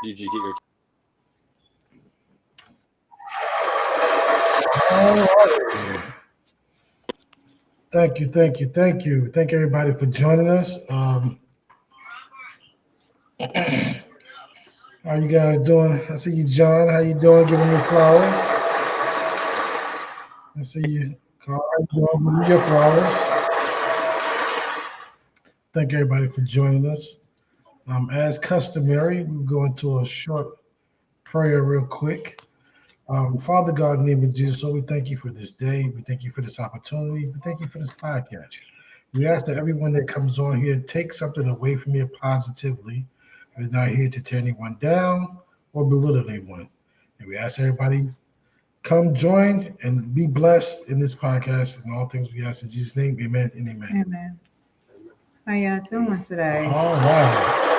Did you get your? All right. Thank you. Thank everybody for joining us. How you guys doing? I see you, John. How you doing? Giving me flowers. I see you, Carl. How you doing? Giving me your flowers. Thank everybody for joining us. As customary, we'll go into a short prayer real quick. Father God, in the name of Jesus, Lord, we thank you for this day. We thank you for this opportunity. We thank you for this podcast. We ask that everyone that comes on here take something away from here positively. We're not here to tear anyone down or belittle anyone. And we ask everybody come join and be blessed in this podcast and all things we ask in Jesus' name. Amen and amen. Amen. How y'all doing today? All right.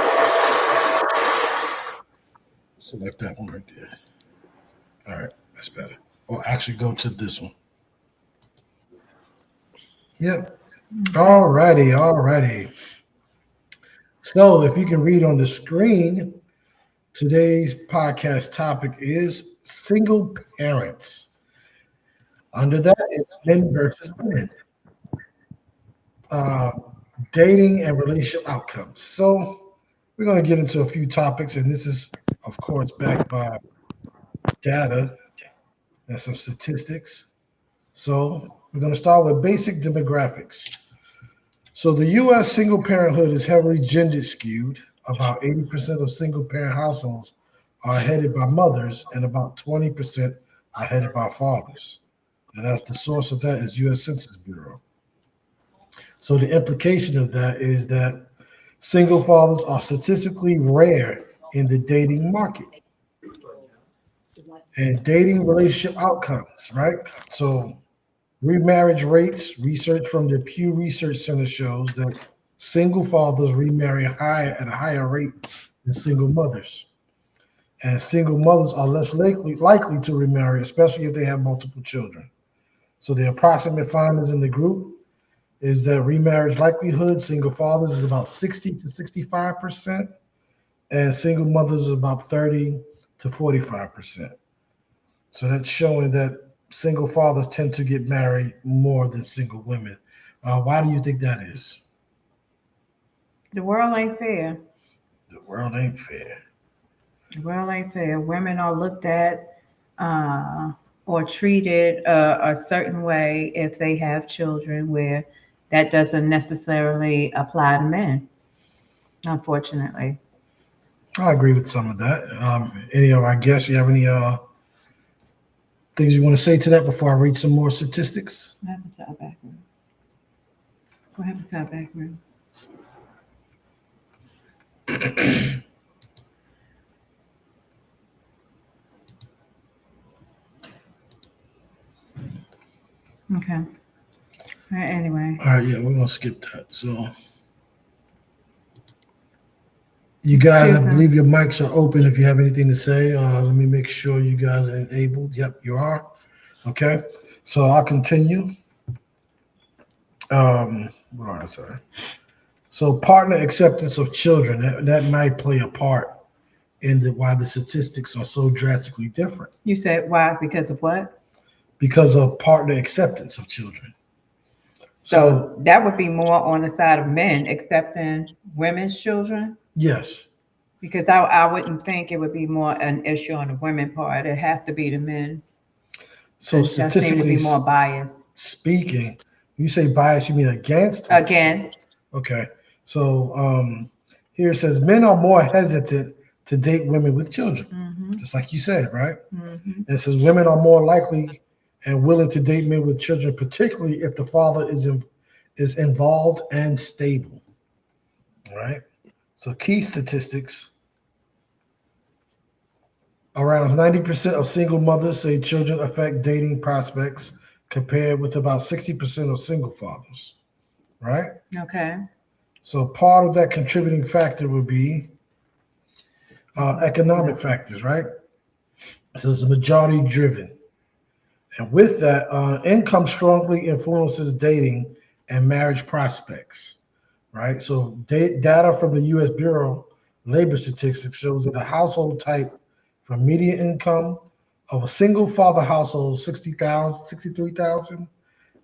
Select that one right there. All right, that's better. Or actually go to this one. Yep. All righty. So if you can read on the screen, today's podcast topic is single parents. Under that is men versus women. Dating and relationship outcomes. So we're going to get into a few topics, and this is, of course, backed by data and some statistics. So we're going to start with basic demographics. So the U.S. single parenthood is heavily gender skewed. About 80% of single parent households are headed by mothers, and about 20% are headed by fathers. And that's the source of that is U.S. Census Bureau. So the implication of that is that single fathers are statistically rare in the dating market. And dating relationship outcomes, right? So remarriage rates, research from the Pew Research Center shows that single fathers remarry at a higher rate than single mothers. And single mothers are less likely to remarry, especially if they have multiple children. So the approximate findings in the group is that remarriage likelihood, single fathers is about 60 to 65%, and single mothers is about 30 to 45%. So that's showing that single fathers tend to get married more than single women. Why do you think that is? The world ain't fair. The world ain't fair. The world ain't fair. Women are looked at or treated a certain way if they have children, where that doesn't necessarily apply to men, unfortunately. I agree with some of that. Any of our guests, you have any things you want to say to that before I read some more statistics? What happened to our back room? What happened to our back room? Okay. All right, anyway. All right, yeah, we're gonna skip that. So you guys, I believe your mics are open if you have anything to say. Let me make sure you guys are enabled. Yep, you are. Okay. So I'll continue. All right, sorry. So partner acceptance of children, that might play a part in why the statistics are so drastically different. You said why? Because of what? Because of partner acceptance of children. So that would be more on the side of men accepting women's children? Yes. Because I wouldn't think it would be more an issue on the women part. It have to be the men. So that seem to be more biased. Speaking, you say bias, you mean against? Against. Okay. So here it says men are more hesitant to date women with children, just like you said, right? And it says women are more likely and willing to date men with children, particularly if the father is involved and stable. All right. So key statistics. Around 90% of single mothers say children affect dating prospects, compared with about 60% of single fathers. Right? Okay. So part of that contributing factor would be economic factors, right? So it's majority driven. And with that, income strongly influences dating and marriage prospects, right? So data from the U.S. Bureau of Labor Statistics shows that a household type from median income of a single father household 60,000, 63,000,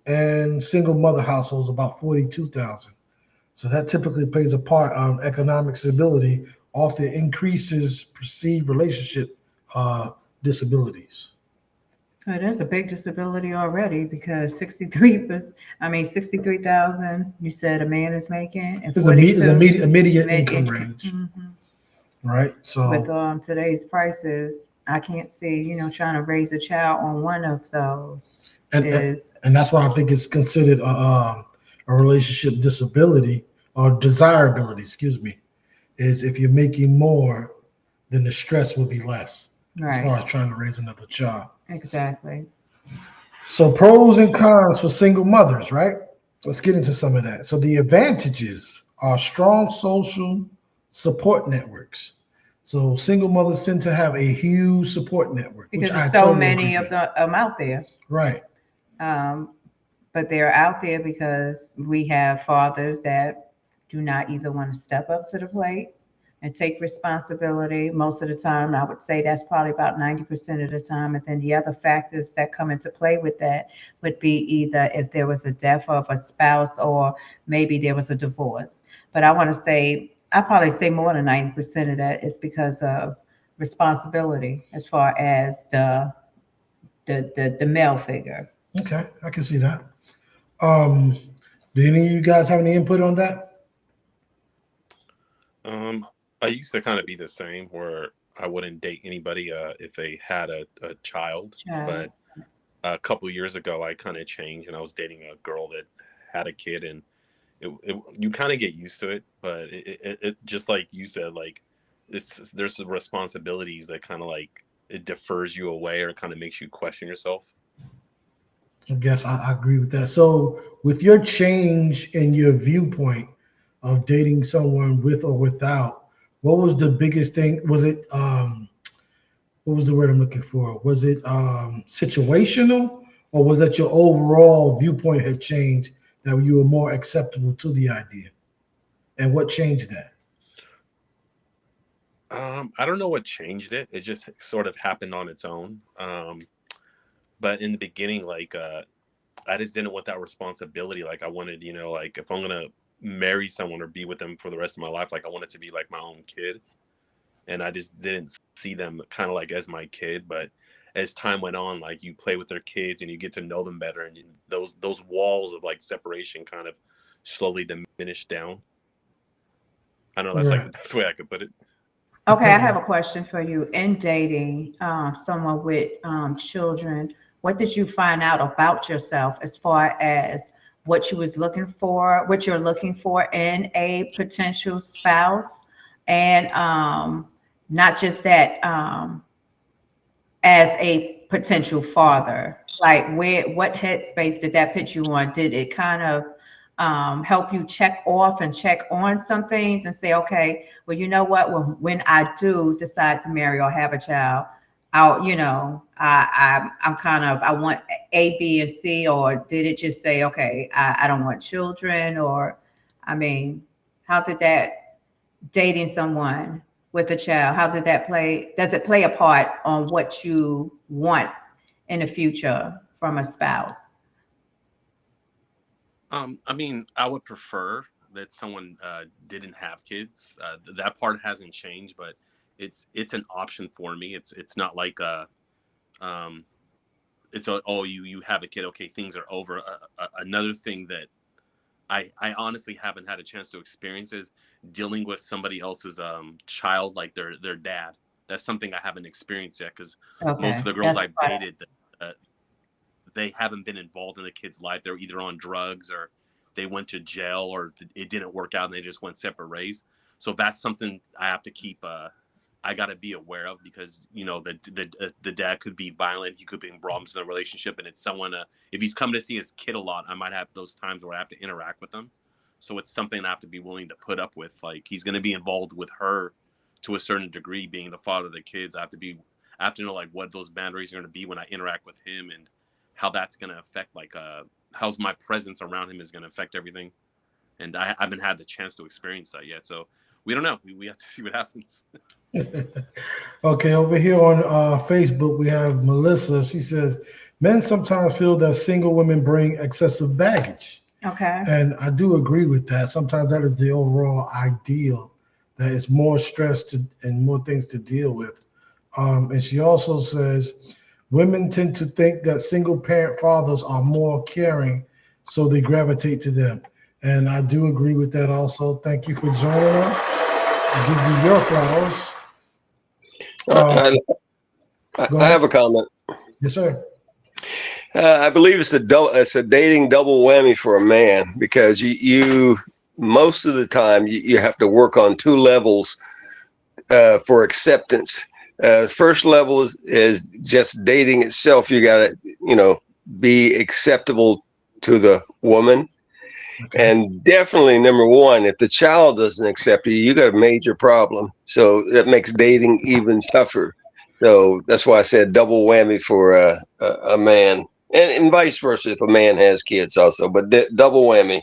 and single mother households about 42,000. So that typically plays a part on economic stability, often increases perceived relationship uh, disabilities. Oh, there's a big disability already because 63,000 you said a man is making and It's a 42 immediate income mid. range, Hmm. right? With So today's prices, I can't see, trying to raise a child on one of those and and, is and that's why I think it's considered a relationship disability or desirability. Excuse me, is if you're making more, then the stress will be less as right. far as trying to raise another child. Exactly. So pros and cons for single mothers, right? Let's get into some of that. So the advantages are strong social support networks. So single mothers tend to have a huge support network, which Because I there's so totally agree many of with. them out there. Right. Um, but they're out there because we have fathers that do not either want to step up to the plate and take responsibility. Most of the time, I would say that's probably about 90% of the time. And then the other factors that come into play with that would be either if there was a death of a spouse or maybe there was a divorce. But I want to say, I probably say more than 90% of that is because of responsibility as far as the male figure. Okay, I can see that. Um, do any of you guys have any input on that? Um, I used to kind of be the same where I wouldn't date anybody if they had a child, Child. but a couple years ago I kind of changed and I was dating a girl that had a kid, and you kind of get used to it, but it just like you said, like there's some responsibilities that kind of like it defers you away or kind of makes you question yourself. I guess I agree with that. So, with your change in your viewpoint of dating someone with or without, what was the biggest thing? Was it what was the word I'm looking for? Was it situational, or was that your overall viewpoint had changed that you were more acceptable to the idea? And what changed that? I don't know what changed it. It just sort of happened on its own. But in the beginning, like I just didn't want that responsibility. Like I wanted, like if I'm gonna marry someone or be with them for the rest of my life, like I want it to be like my own kid. And I just didn't see them kind of like as my kid. But as time went on, like you play with their kids and you get to know them better, and those walls of like separation kind of slowly diminish down. I know that's like the Right. best way I could put it. Okay, I Okay. have a question for you. In dating someone with children, what did you find out about yourself as far as what you was looking for, what you're looking for in a potential spouse, and not just that, as a potential father? Like, what headspace did that put you on? Did it kind of help you check off and check on some things and say, okay, well, you know what? When I do decide to marry or have a child, I'm kind of, I want A, B, and C, or did it just say, okay, I don't want children, or, I mean, how did that dating someone with a child, how did that play? Does it play a part on what you want in the future from a spouse? I mean, I would prefer that someone didn't have kids. That part hasn't changed, but it's an option for me. It's not like um, oh, you have a kid, okay, things are over. Another thing that I honestly haven't had a chance to experience is dealing with somebody else's child, like their dad. That's something I haven't experienced yet because most of Okay, the girls that's I've dated, uh, they haven't been involved in the kid's life. They're either on drugs or they went to jail or it didn't work out and they just went separate ways. So that's something I have to keep. I got to be aware of because the dad could be violent. He could be in problems in the relationship, and it's someone. If he's coming to see his kid a lot, I might have those times where I have to interact with them. So it's something I have to be willing to put up with. Like he's going to be involved with her to a certain degree, being the father of the kids. I have to know like what those boundaries are going to be when I interact with him and how that's going to affect, like, how's my presence around him is going to affect everything. And I haven't had the chance to experience that yet. So we don't know. We have to see what happens. Okay, over here on Facebook, we have Melissa. She says, men sometimes feel that single women bring excessive baggage. Okay. And I do agree with that. Sometimes that is the overall ideal, that it's more stress and more things to deal with. And she also says, women tend to think that single parent fathers are more caring, so they gravitate to them. And I do agree with that also. Thank you for joining us. I'll give you your flowers. I, Go I ahead. have a comment. Yes, sir. I believe it's a dating double whammy for a man, because you most of the time you have to work on two levels for acceptance. First level is just dating itself. You got to, be acceptable to the woman. Okay. And definitely, number one, if the child doesn't accept you, you got a major problem. So that makes dating even tougher. So that's why I said double whammy for a man, and vice versa if a man has kids also. But double whammy.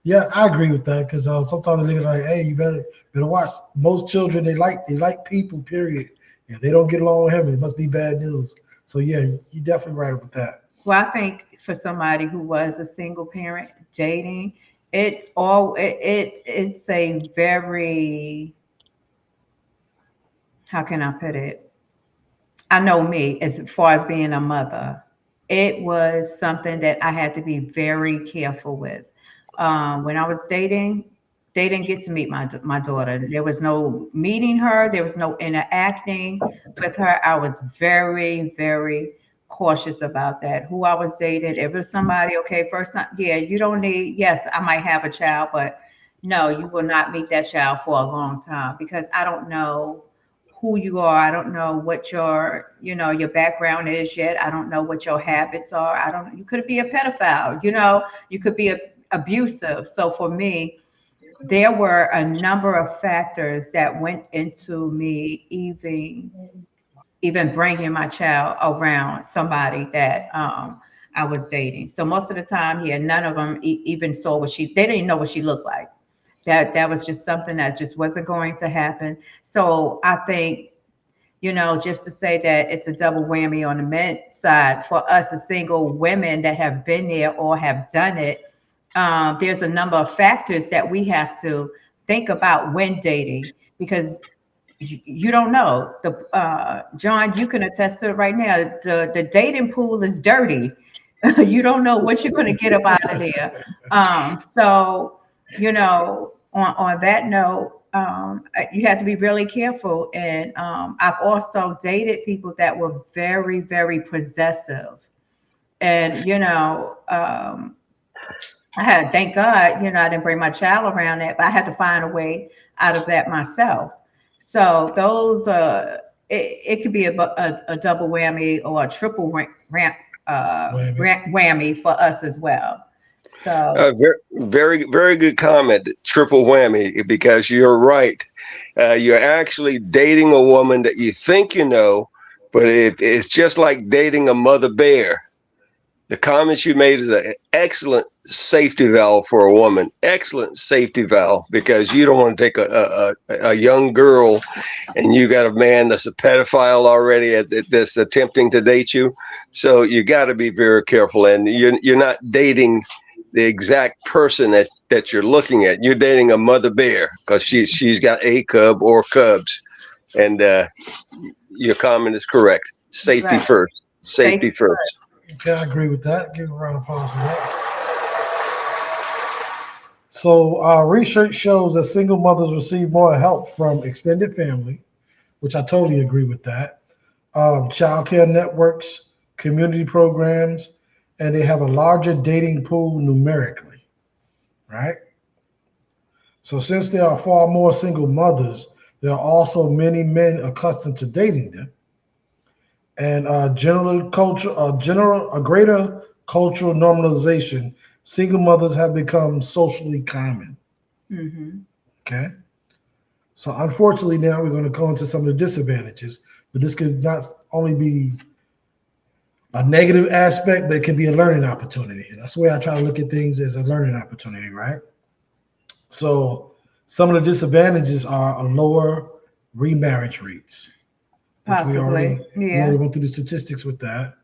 Yeah, I agree with that because sometimes they look like, hey, you better watch. Most children they like people. Period. If they don't get along with him, it must be bad news. So yeah, you're definitely right with that. Well, I think for somebody who was a single parent dating, it's a very, how can I put it? I know me, as far as being a mother, it was something that I had to be very careful with. When I was dating, they didn't get to meet my daughter. There was no meeting her. There was no interacting with her. I was very, very cautious about that. Who I was dating, if it was somebody, okay, first time, yeah, you don't need. Yes, I might have a child, but no, you will not meet that child for a long time because I don't know who you are. I don't know what your background is yet. I don't know what your habits are. I don't, you could be a pedophile, you could be abusive. So for me, there were a number of factors that went into me even bringing my child around somebody that I was dating. So most of the time, yeah, none of them even saw they didn't know what she looked like. That was just something that just wasn't going to happen. So I think, just to say that it's a double whammy on the men's side for us as single women that have been there or have done it. There's a number of factors that we have to think about when dating because you don't know. John, you can attest to it right now. The dating pool is dirty. You don't know what you're going to get up out of there. So on that note, you have to be really careful. And I've also dated people that were very, very possessive. And I had, thank God, I didn't bring my child around that, but I had to find a way out of that myself. So those, it could be a double whammy or a triple whammy for us as well. So Very, very, very good comment. Triple whammy, because you're right. You're actually dating a woman that you think you know, but it's just like dating a mother bear. The comments you made is an excellent safety valve for a woman. Excellent safety valve, because you don't want to take a young girl and you got a man that's a pedophile already that's attempting to date you. So you got to be very careful, and you're not dating the exact person that you're looking at. You're dating a mother bear because she's got a cub or cubs, and your comment is correct. Safety right, first. Safety safety first. Okay, I agree with that. Give a round of applause for that. So, research shows that single mothers receive more help from extended family, which I totally agree with that. Child care networks, community programs, and they have a larger dating pool numerically, right? So, since there are far more single mothers, there are also many men accustomed to dating them, and a greater cultural normalization. Single mothers have become socially common. hmm Okay. So unfortunately, now we're going to go into some of the disadvantages, but this could not only be a negative aspect, but it can be a learning opportunity. That's the way I try to look at things, as a learning opportunity, right? So some of the disadvantages are a lower remarriage rates, which Possibly. we Yeah. already went through the statistics with that,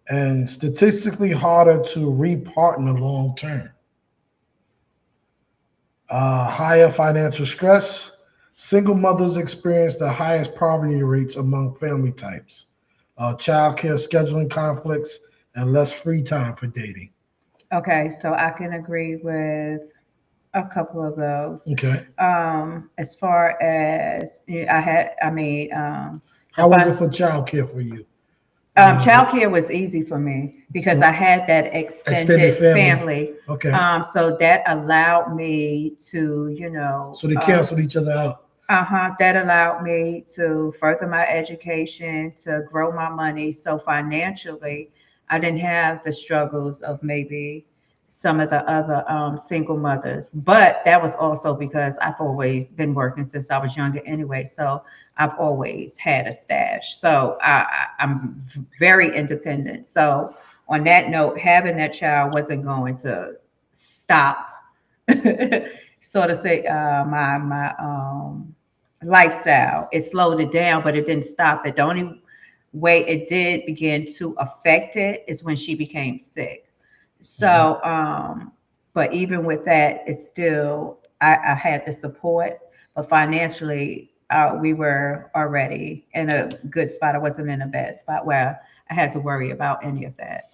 and statistically harder to re-partner long term. Higher financial stress. Single mothers experience the highest poverty rates among family types. Child care scheduling conflicts and less free time for dating. Okay, so I can agree with a couple of those. Okay. As far as the How was it fun, for child care for you? Uh, childcare was easy for me because well, I had that extended extended family. family. Okay. So that allowed me to, So they canceled each other out. that allowed me to further my education, to grow my money. So financially, I didn't have the struggles of maybe some of the other single mothers. But that was also because I've always been working since I was younger anyway. So I've always had a stash. So I'm very independent. So on that note, having that child wasn't going to stop sort of say my lifestyle. It slowed it down, but it didn't stop it. The only way it did begin to affect it is when she became sick. Mhm. So, but even with that, it's still I had the support, but financially, we were already in a good spot. I wasn't in a bad spot where I had to worry about any of that.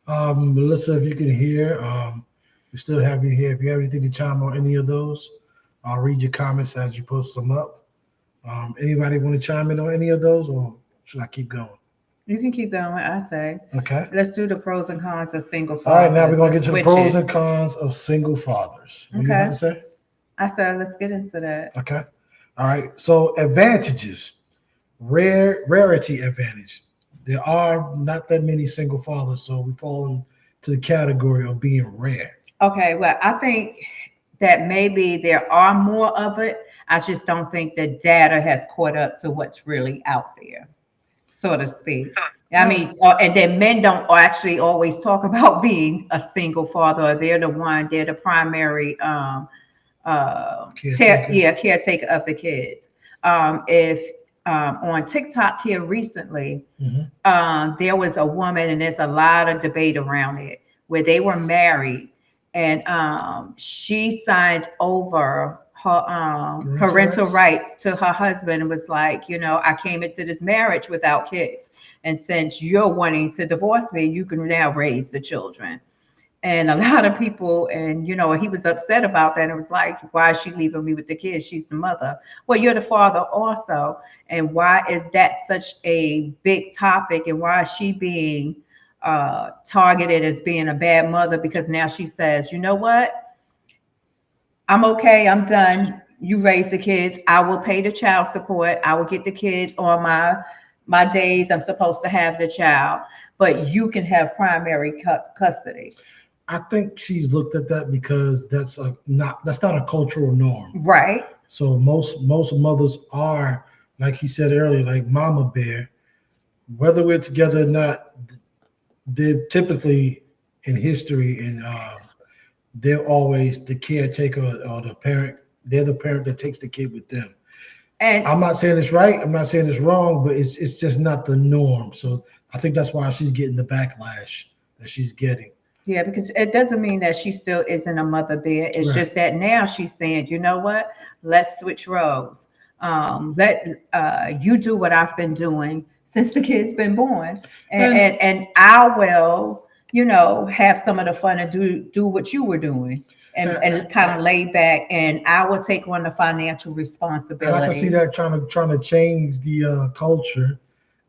Melissa, if you can hear, we still have you here. If you have anything to chime on any of those, I'll read your comments as you post them up. Anybody want to chime in on any of those, or should I keep going? You can keep going. I say, Okay. let's do the pros and cons of single All right, now we're fathers. gonna Let's get to the switch pros it. and cons of single fathers. What you about Okay. to say? I said, let's get into that. Okay. All right. So advantages, rarity advantage. There are not that many single fathers, so we fall into the category of being rare. Okay. Well, I think that maybe there are more of it. I just don't think the data has caught up to what's really out there, so to speak. I Well, mean, and then men don't actually always talk about being a single father, or they're the primary caretaker. caretaker of the kids. If On TikTok here recently, Mhm. there was a woman, and there's a lot of debate around it, where they were married, and she signed over her Parental parental rights. rights to her husband, and was like, I came into this marriage without kids, and since you're wanting to divorce me, you can now raise the children. And a lot of people, and he was upset about that. It was like, why is she leaving me with the kids? She's the mother. Well, you're the father also. And why is that such a big topic? And why is she being targeted as being a bad mother? Because now she says, you know what? I'm okay. I'm done. You raise the kids. I will pay the child support. I will get the kids on my days I'm supposed to have the child, but you can have primary custody. I think she's looked at that because that's not a cultural norm. Right. So most mothers are, like he said earlier, like mama bear. Whether we're together or not, they're typically in history, and they're always the caretaker or the parent. They're the parent that takes the kid with them. And I'm not saying it's right. I'm not saying it's wrong, but it's just not the norm. So I think that's why she's getting the backlash that she's getting. yeah, because it doesn't mean that she still isn't a mother bear. It's Right. just that now she's saying, you know what? Let's switch roles. Let you do what I've been doing since the kid's been born, and And I will, have some of the fun and do what you were doing, and and, kind of lay back, and I will take on the financial and I can see responsibility. that trying to change the culture.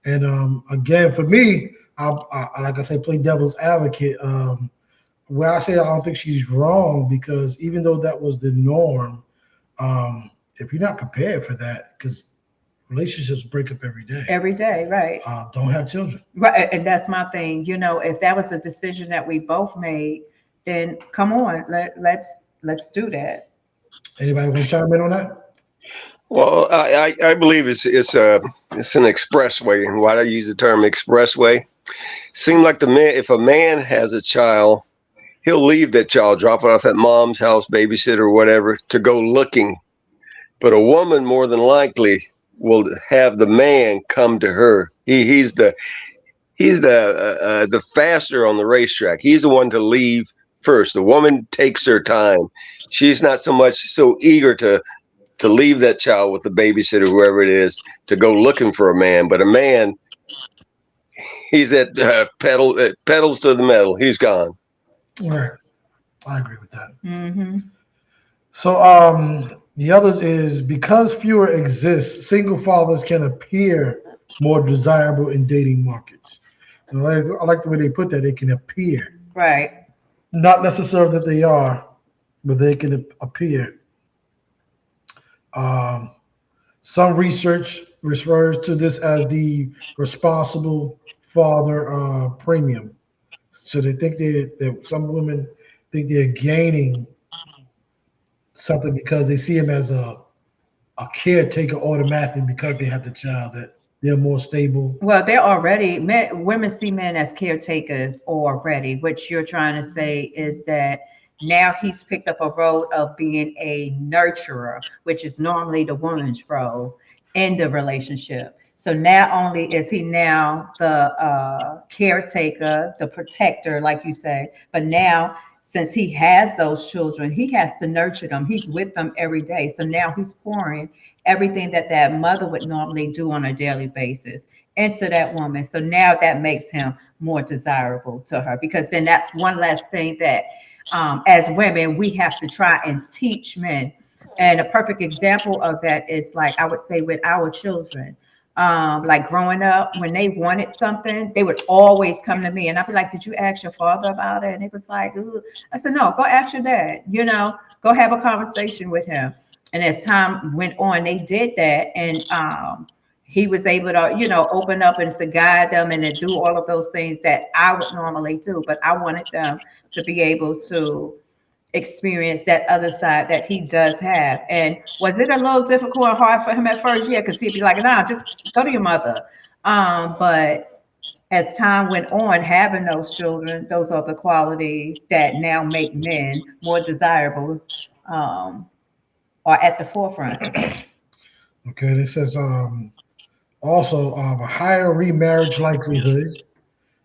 And again, for me, like I say, play devil's advocate. Where I say I don't think she's wrong, because even though that was the norm, if you're not prepared for that, because relationships break up every day, Every day, right? don't have children. Right, and that's my thing. If that was a decision that we both made, then come on, let's do that. Anybody want to chime in on that? Well, I believe it's an expressway. And why do I use the term expressway? Seem like the man, if a man has a child, he'll leave that child, drop it off at mom's house, babysitter or whatever, to go looking. But a woman more than likely will have the man come to her. He's the faster on the racetrack. He's the one to leave first. The woman takes her time. She's not so much so eager to leave that child with the babysitter, whoever it is, to go looking for a man. But a man, he's at pedals to the metal. He's gone. Right. I agree with that. Mm-hmm. So the others is because fewer exist, single fathers can appear more desirable in dating markets. And I like the way they put that. They can appear, Right. not necessarily that they are, but they can appear. Um, some research refers to this as the responsible father premium. So they think that some women think they're gaining something because they see him as a caretaker automatically because they have the child, that they're more stable. Well, they're already women see men as caretakers already. What you're trying to say is that now he's picked up a role of being a nurturer, which is normally the woman's role in the relationship. So not only is he now the caretaker, the protector, like you say, but now since he has those children, he has to nurture them. He's with them every day. So now he's pouring everything that that mother would normally do on a daily basis into that woman. So now that makes him more desirable to her, because then that's one less thing that as women we have to try and teach men. And a perfect example of that is, like, I would say with our children, like growing up, when they wanted something, they would always come to me, and I'd be like, "Did you ask your father about it?" And it was like, "Ooh." I said, "No, go ask your dad. Go have a conversation with him." And as time went on, they did that, and he was able to, open up and to guide them and to do all of those things that I would normally do. But I wanted them to be able to experience that other side that he does have. And was it a little difficult and hard for him at first? Yeah, because he'd be like, "Nah, just go to your mother." But as time went on, having those children, those are the qualities that now make men more desirable, are at the forefront. Okay, and it says also a higher remarriage likelihood.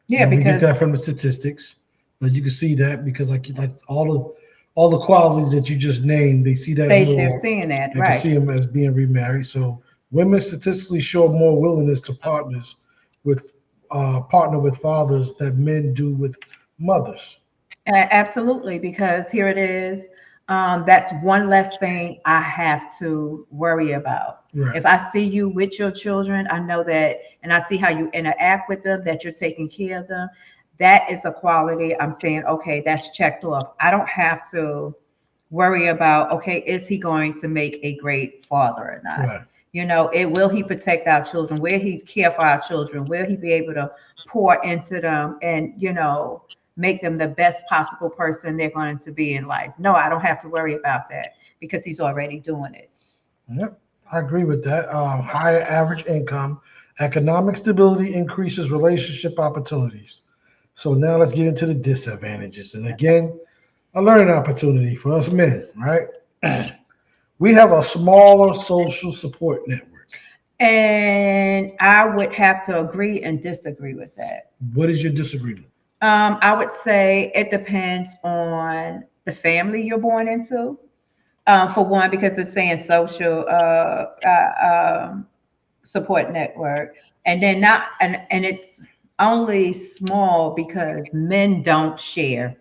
Yeah, We get because that from the statistics, but you can see that because like all the qualities that you just named, they see that they're more. seeing that, They can see right? them as being remarried. So women statistically show more willingness to partner with fathers that men do with mothers. Absolutely, because here it is. That's one less thing I have to worry about. Right. If I see you with your children, I know that, and I see how you interact with them, that you're taking care of them. That is a quality I'm saying, okay, that's checked off. I don't have to worry about, okay, is he going to make a great father or not? Right. It will he protect our children? Will he care for our children? Will he be able to pour into them and, make them the best possible person they're going to be in life? No, I don't have to worry about that because he's already doing it. Yep. I agree with that. Higher average income, economic stability increases relationship opportunities. So now let's get into the disadvantages. And again, a learning opportunity for us men, right? We have a smaller social support network. And I would have to agree and disagree with that. What is your disagreement? I would say it depends on the family you're born into. For one, because it's saying social support network, and then not, and it's only small because men don't share.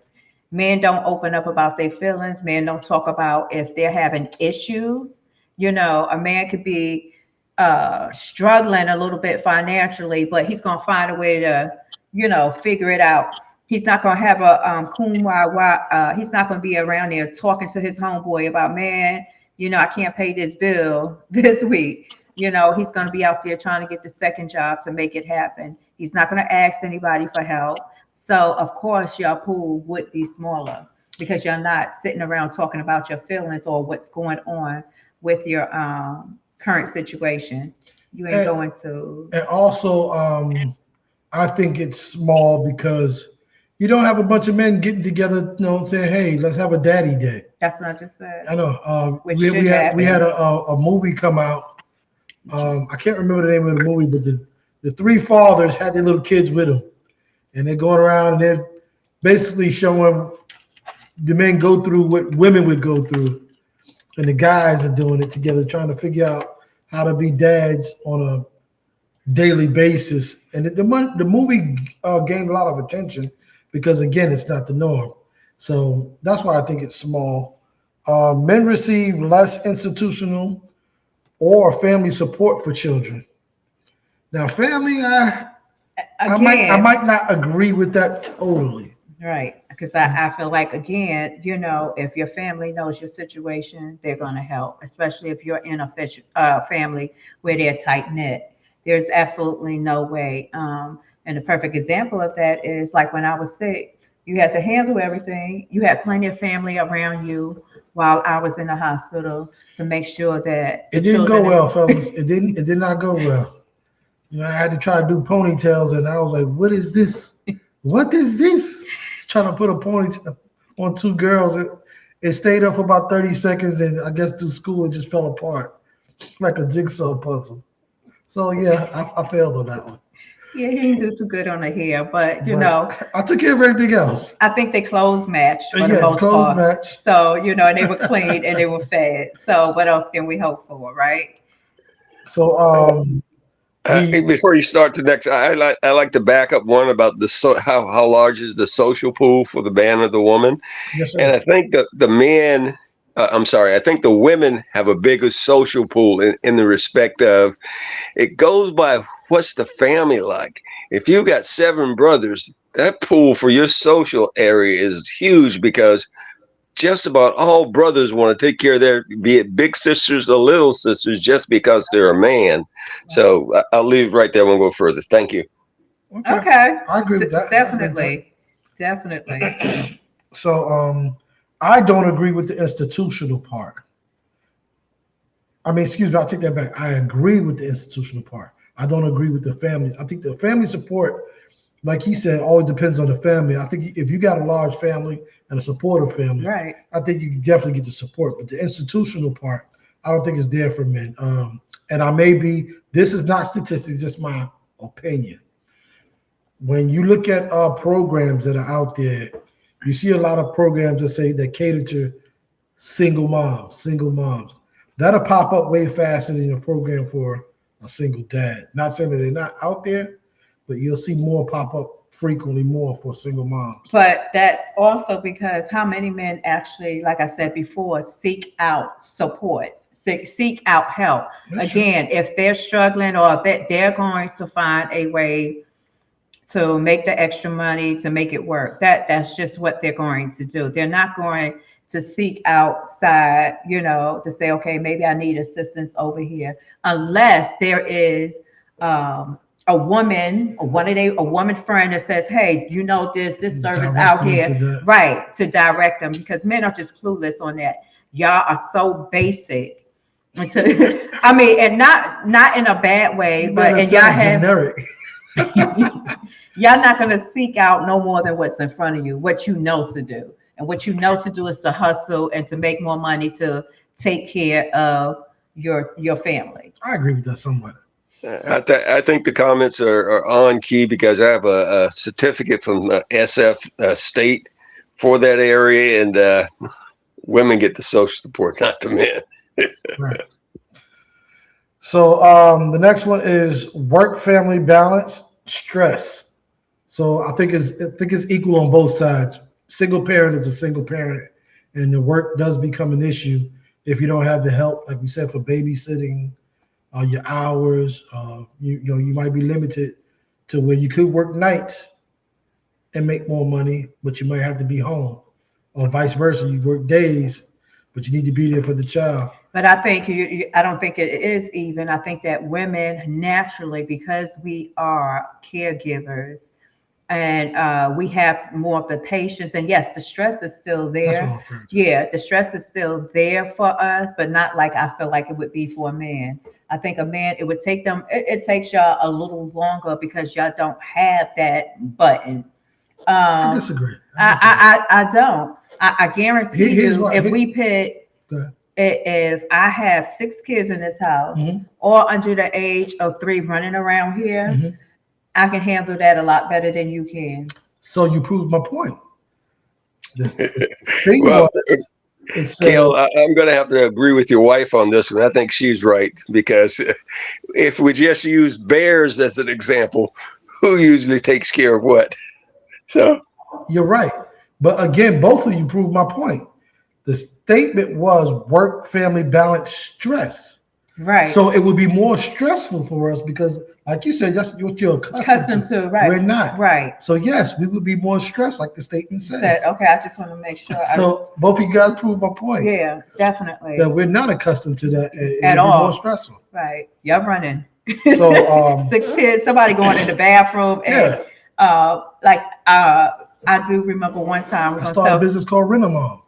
Men don't open up about their feelings. Men don't talk about if they're having issues. A man could be struggling a little bit financially, but he's gonna find a way to, figure it out. He's not gonna have a he's not gonna be around there talking to his homeboy about, man, I can't pay this bill this week. He's gonna be out there trying to get the second job to make it happen. He's not gonna ask anybody for help. So of course your pool would be smaller because you're not sitting around talking about your feelings or what's going on with your current situation. You ain't going to. And also, I think it's small because you don't have a bunch of men getting together, saying, "Hey, let's have a daddy day." That's what I just said. I know. Which We should we had happen. a movie come out. I can't remember the name of the movie, but the three fathers had their little kids with them, and they're going around and they're basically showing the men go through what women would go through, and the guys are doing it together, trying to figure out how to be dads on a daily basis. And the movie gained a lot of attention because again, it's not the norm. So that's why I think it's small. Men receive less institutional or family support for children. Now, family, I Again, might not agree with that totally. right. Because I feel like, again, if your family knows your situation, they're going to help, especially if you're in a family where they're tight knit. There's absolutely no way. And the perfect example of that is like when I was sick, you had to handle everything. You had plenty of family around you while I was in the hospital to make sure that It the didn't go children well, fellas. It didn't. It did not go well. I had to try to do ponytails, and I was like, "What is this? What is this?" Trying to put a ponytail on two girls. It stayed up for about 30 seconds, and I guess through school it just fell apart like a jigsaw puzzle. So yeah, I failed on that one. Yeah, he didn't do too good on the hair, but But I took care of everything else. I think they clothes matched for the Yeah, most clothes part. match. So, and they were clean and they were fed. So what else can we hope for, right? So the Before you start the next, I like to back up one about how large is the social pool for the man or the woman, yes and sir. I think that the men. I'm sorry. I think the women have a bigger social pool in the respect of it goes by what's the family like. If you've got 7 brothers, that pool for your social area is huge because just about all brothers want to take care of their, be it big sisters or little sisters, just because they're a man. So I'll leave it right there. We'll go further. Thank you. Okay, Okay. I agree with that. I agree with that. Definitely. Definitely. So I don't agree with the institutional part. I mean, excuse me, I'll take that back. I agree with the institutional part. I don't agree with the family. I think the family support, like he said, always depends on the family. I think if you got a large family and a supportive family, Right. I think you can definitely get the support. But the institutional part, I don't think it's there for men. And I may be, this is not statistics, just my opinion. When you look at programs that are out there, you see a lot of programs that say that cater to single moms. That'll pop up way faster than a program for a single dad. Not saying that they're not out there, but you'll see more pop up frequently more for single moms. But that's also because how many men actually, like I said before, seek out support, seek out help. That's true. Again, if they're struggling or that they're going to find a way to make the extra money to make it work. That's just what they're going to do. They're not going to seek outside, to say, okay, maybe I need assistance over here, unless there is a woman, a woman friend that says, hey, this service Direct out them to here, that. right, to direct them, because men are just clueless on that. Y'all are so basic. I mean, and not in a bad way, You but better and y'all sound have generic. y'all not going to seek out no more than what's in front of you, what you know to do. And what you know to do is to hustle and to make more money to take care of your family. I agree with that somewhat. I think the comments are on key because I have a certificate from SF state for that area, and women get the social support, not the men. Right. So the next one is work family balance stress. So I think it's equal on both sides. Single parent is a single parent, and the work does become an issue if you don't have the help, like we said, for babysitting, your hours. You might be limited to where you could work nights and make more money, but you might have to be home, or vice versa. You work days, but you need to be there for the child. But I think I don't think it is even. I think that women naturally, because we are caregivers, and we have more of the patience. And yes, the stress is still That's what there. I'm referring to. Yeah, the stress is still there for us, but not like I feel like it would be for a man. I think a man, it would take them, it takes y'all a little longer because y'all don't have that button. I disagree. I don't. I guarantee Here's you, what- if here- we put, Go ahead. if I have 6 kids in this house, Mhm. all under the age of 3 running around here, Mhm. I can handle that a lot better than you can. So you proved my point. The thing Well, was, it said, Kale, I'm going to have to agree with your wife on this one. I think she's right, because if we just use bears as an example, who usually takes care of what? So you're right. But again, both of you proved my point. The statement was work family balance stress. Right. So it would be more stressful for us because, like you said, that's what you're accustomed to. Right. We're not. Right. So yes, we would be more stressed, like the statement says. Okay, I just want to make sure. So both of you guys proved my point. Yeah, definitely. That we're not accustomed to that. It At would be all. more stressful. Right. Y'all running. So 6 kids, somebody going in the bathroom, and I do remember one time. I started a business called Renamon.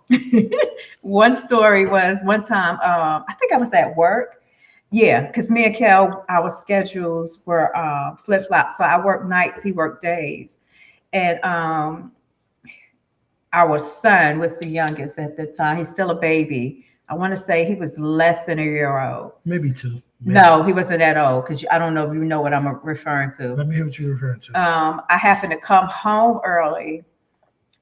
One story was one time, I think I was at work. Yeah, because me and Kel, our schedules were flip-flopped. So I worked nights, he worked days. And our son was the youngest at the time. He's still a baby. I want to say he was less than a year old. Maybe 2. Maybe. No, he wasn't that old, because I don't know if you know what I'm referring to. Let me hear what you're referring to. I happened to come home early,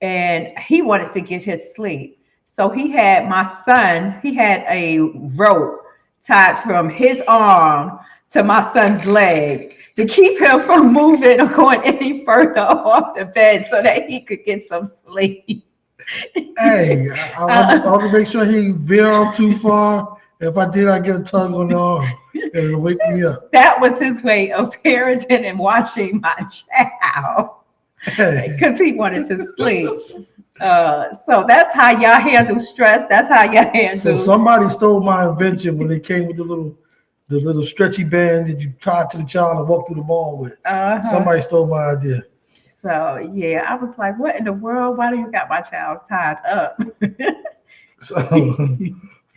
and he wanted to get his sleep. So he had my son, he had a rope tied from his arm to my son's leg to keep him from moving or going any further off the bed so that he could get some sleep. Hey, I want to make sure he veer off too far. If I did, I get a tug on the arm and it'll wake me up. That was his way of parenting and watching my child, because he wanted to sleep. So that's how y'all handle stress. That's how y'all handle. So somebody stole my invention when they came with the little stretchy band that you tied to the child and walk through the mall with. Somebody stole my idea. So yeah, I was like, what in the world? Why do you got my child tied up? So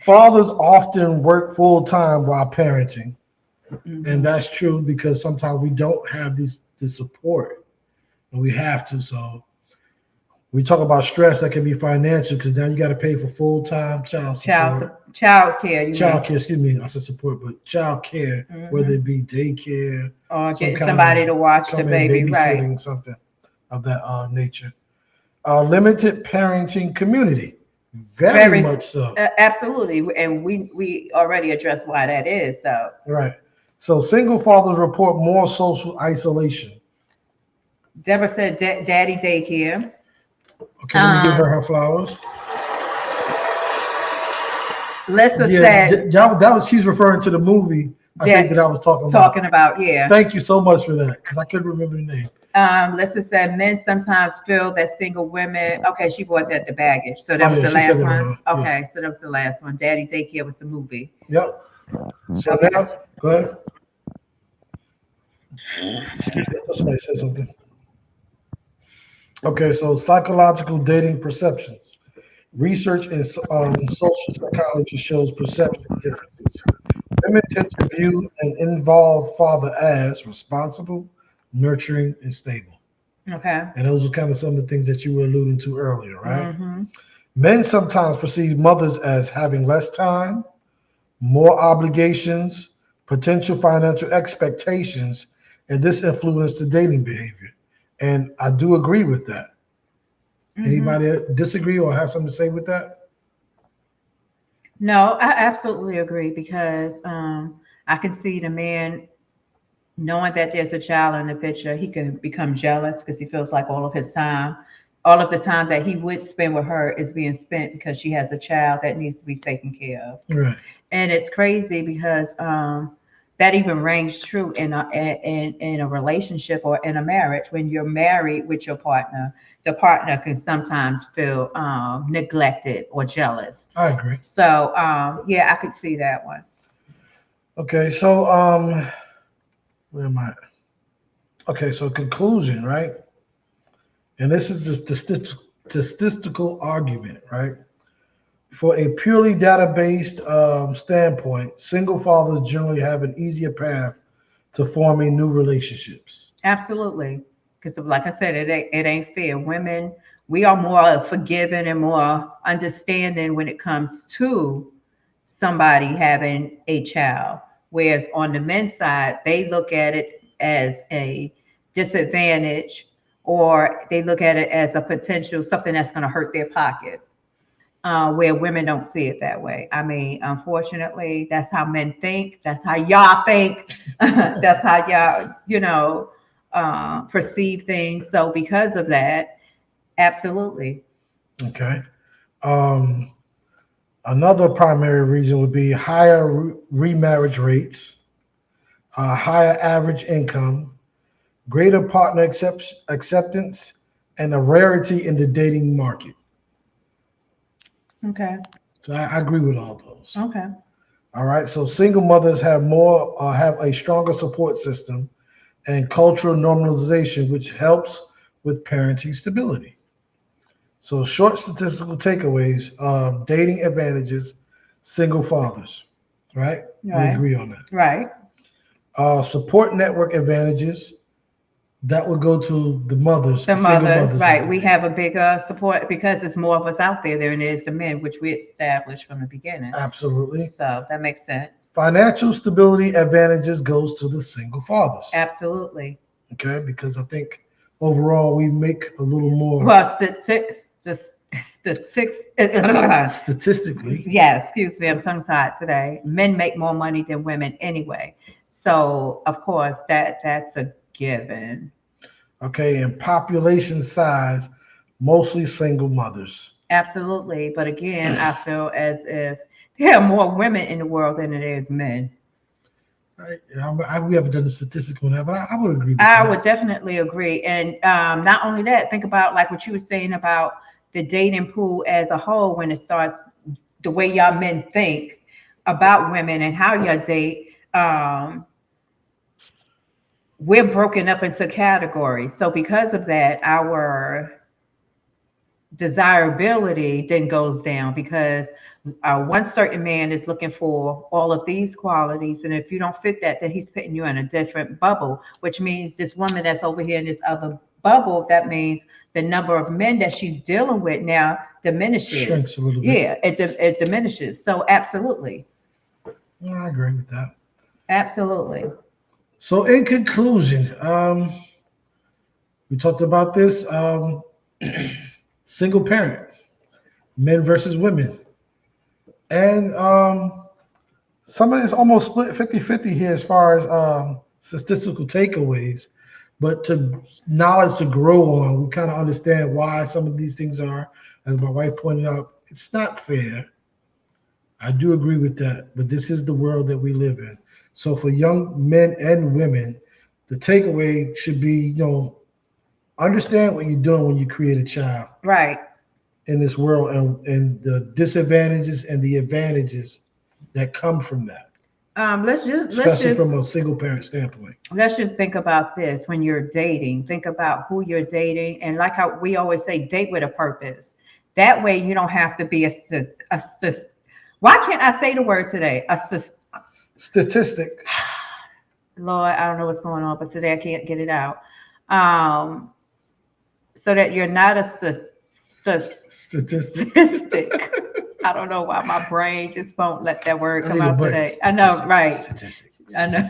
fathers often work full time while parenting. Mm-hmm. And that's true because sometimes we don't have the support, and we have to. So we talk about stress that can be financial, because now you got to pay for full time child support. Child care. Excuse me, I said support, but child care, whether it be daycare or getting somebody to watch the baby, babysitting, right? something of that nature. Limited parenting community, very much so. Absolutely, and we already addressed why that is. So right. So single fathers report more social isolation. Deborah said, "Daddy daycare." Okay, let me give her flowers. Lissa said that was, she's referring to the movie. I think that I was talking about. Yeah. Thank you so much for that, because I couldn't remember the name. Lissa said men sometimes feel that single women. Okay, she brought that to baggage. So that was the last one. Okay, so that was the last one. Daddy daycare was the movie. Yep. So now, go ahead. Excuse me, somebody said something. Okay, so psychological dating perceptions. Research in social psychology shows perception differences. Women tend to view an involved father as responsible, nurturing, and stable. Okay. And those are kind of some of the things that you were alluding to earlier, right? Mm-hmm. Men sometimes perceive mothers as having less time, more obligations, potential financial expectations, and this influences the dating behavior. And I do agree with that. Mm-hmm. Anybody disagree or have something to say with that? No, I absolutely agree, because I can see the man knowing that there's a child in the picture. He can become jealous because he feels like all of the time that he would spend with her is being spent because she has a child that needs to be taken care of. Right. And it's crazy because that even rings true in a relationship or in a marriage. When you're married with your partner, the partner can sometimes feel neglected or jealous. I agree. So yeah, I could see that one. Okay, so where am I? Okay, so conclusion, right? And this is just the statistical argument, right? For a purely data-based standpoint, single fathers generally have an easier path to forming new relationships. Absolutely. Because like I said, it ain't fair. Women, we are more forgiving and more understanding when it comes to somebody having a child. Whereas on the men's side, they look at it as a disadvantage, or they look at it as a potential something that's going to hurt their pockets. Where women don't see it that way. I mean, unfortunately, that's how men think. That's how y'all think. That's how y'all, perceive things. So because of that, absolutely. Okay. Um, Another primary reason would be higher remarriage rates, higher average income, greater partner acceptance, and a rarity in the dating market. Okay. So I agree with all those. Okay. All right. So single mothers have a stronger support system and cultural normalization, which helps with parenting stability. So short statistical takeaways: dating advantages, single fathers. Right. We Right. agree on that. Right. Support network advantages that would go to the mothers, The the single mothers, mothers. right. We have a bigger support because there's more of us out there than there is the men, which we established from the beginning. Absolutely. So that makes sense. Financial stability advantages goes to the single fathers. Absolutely. Okay, because I think overall we make a little more Well, statistics. statistically. Yeah, excuse me, I'm tongue tied today. Men make more money than women anyway. So of course that's a given. Okay, and population size, mostly single mothers. Absolutely. But again, I feel as if there are more women in the world than there is men. We haven't done the statistics on that, but I would agree with I that. would definitely agree. And not only that, think about like what you were saying about the dating pool as a whole when it starts the way y'all men think about women and how y'all date. We're broken up into categories. So because of that, our desirability then goes down because one certain man is looking for all of these qualities, and if you don't fit that, then he's putting you in a different bubble, which means this woman that's over here in this other bubble, that means the number of men that she's dealing with now diminishes. Shrinks a little bit. Yeah, it diminishes. So absolutely. I agree with that. Absolutely. So in conclusion, we talked about this single parent, men versus women. And some of it's almost split 50-50 here as far as statistical takeaways. But to knowledge to grow on, we kind of understand why some of these things are, as my wife pointed out, it's not fair. I do agree with that, but this is the world that we live in. So for young men and women, the takeaway should be, understand what you're doing when you create a child. Right. In this world and the disadvantages and the advantages that come from that. Especially from a single parent standpoint. Let's just think about this when you're dating. Think about who you're dating, and like how we always say, date with a purpose. That way, you don't have to be why can't I say the word today? Statistic. Lord, I don't know what's going on, but today I can't get it out. So that you're not a statistic. I don't know why my brain just won't let that word come out today. I know, right? Statistic. I know.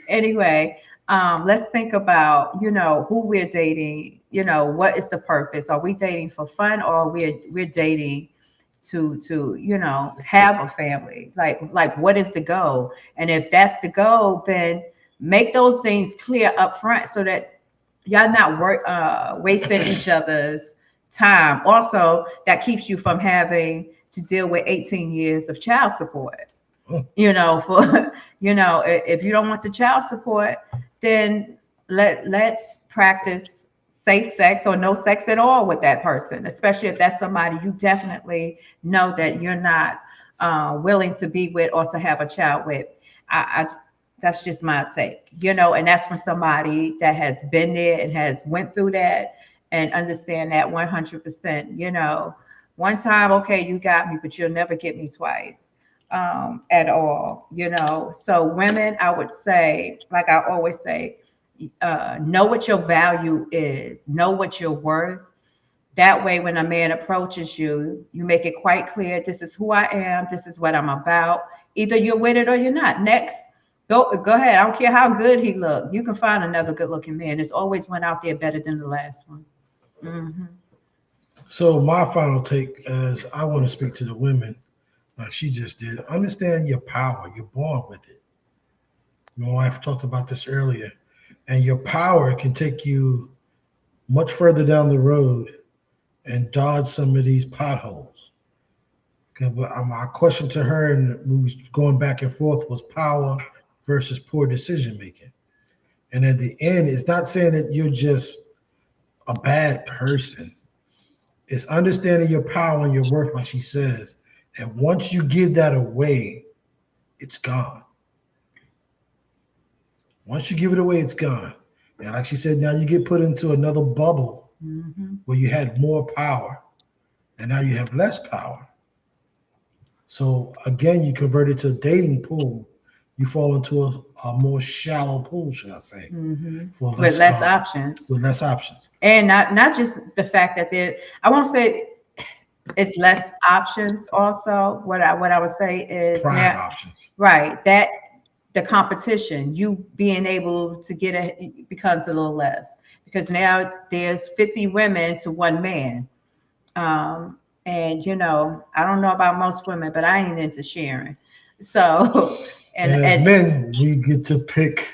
Anyway, let's think about who we're dating. What is the purpose? Are we dating for fun, or we're dating to have a family? Like what is the goal? And if that's the goal, then make those things clear up front so that y'all not wasting each other's time. Also, that keeps you from having to deal with 18 years of child support. If you don't want the child support, then let's practice safe sex or no sex at all with that person, especially if that's somebody you definitely know that you're not willing to be with or to have a child with. That's just my take, and that's from somebody that has been there and has went through that and understand that 100%, One time, okay, you got me, but you'll never get me twice at all, you know. So women, I would say, like I always say, know what your value is, know what you're worth. That way, when a man approaches you, you make it quite clear, this is who I am, this is what I'm about. Either you're with it or you're not. Next, go ahead. I don't care how good he looked. You can find another good looking man. There's always one out there better than the last one. Mm-hmm. So my final take is I want to speak to the women like she just did. Understand your power. You're born with it. My wife talked about this earlier. And your power can take you much further down the road and dodge some of these potholes. Okay, but my question to her, and we was going back and forth, was power versus poor decision making. And at the end, it's not saying that you're just a bad person. It's understanding your power and your worth, like she says. And once you give that away, it's gone. Once you give it away, it's gone. And like she said, now you get put into another bubble where you had more power, and now you have less power. So again, you convert it to a dating pool. You fall into a more shallow pool, should I say? With less options. With less options, and not just the fact that I won't say it's less options. Also, what I would say is prime options. Right, that the competition, you being able to get it becomes a little less because now there's 50 women to one man. And you know, I don't know about most women, but I ain't into sharing. So and as men, we get to pick.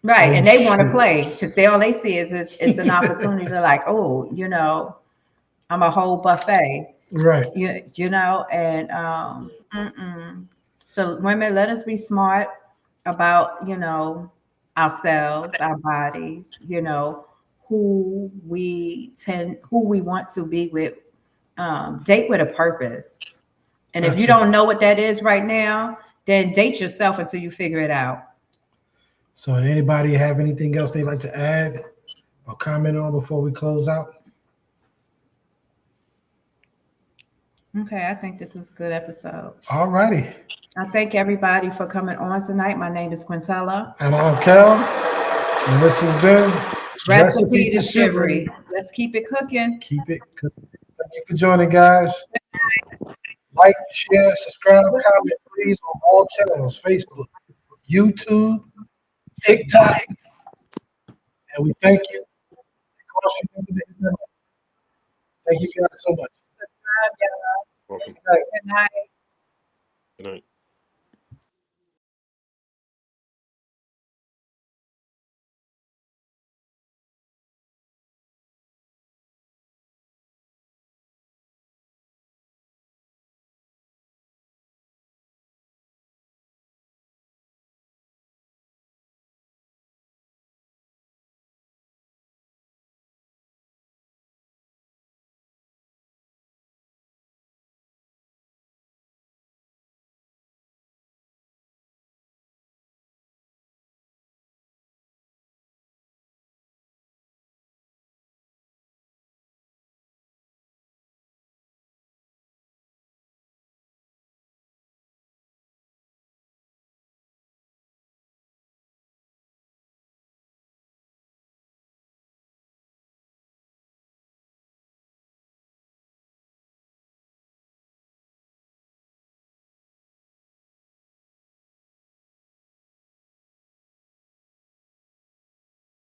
Right, and they want to play because all they see is it's an opportunity to like, oh, you know, I'm a whole buffet. Right. You know, and so women, let us be smart about, you know, ourselves, our bodies, you know, who we want to be with. Date with a purpose. And if you don't know what that is right now, then date yourself until you figure it out. So anybody have anything else they'd like to add or comment on before we close out? Okay, I think this was a good episode. All righty. I thank everybody for coming on tonight. My name is Quintella. And I'm Kel. And this has been Recipe to Shivery. Let's keep it cooking. Keep it cooking. Thank you for joining, guys. Like, share, subscribe, comment, please, on all channels: Facebook, YouTube, TikTok. And we thank you. Thank you guys so much. Welcome. Good night. Good night.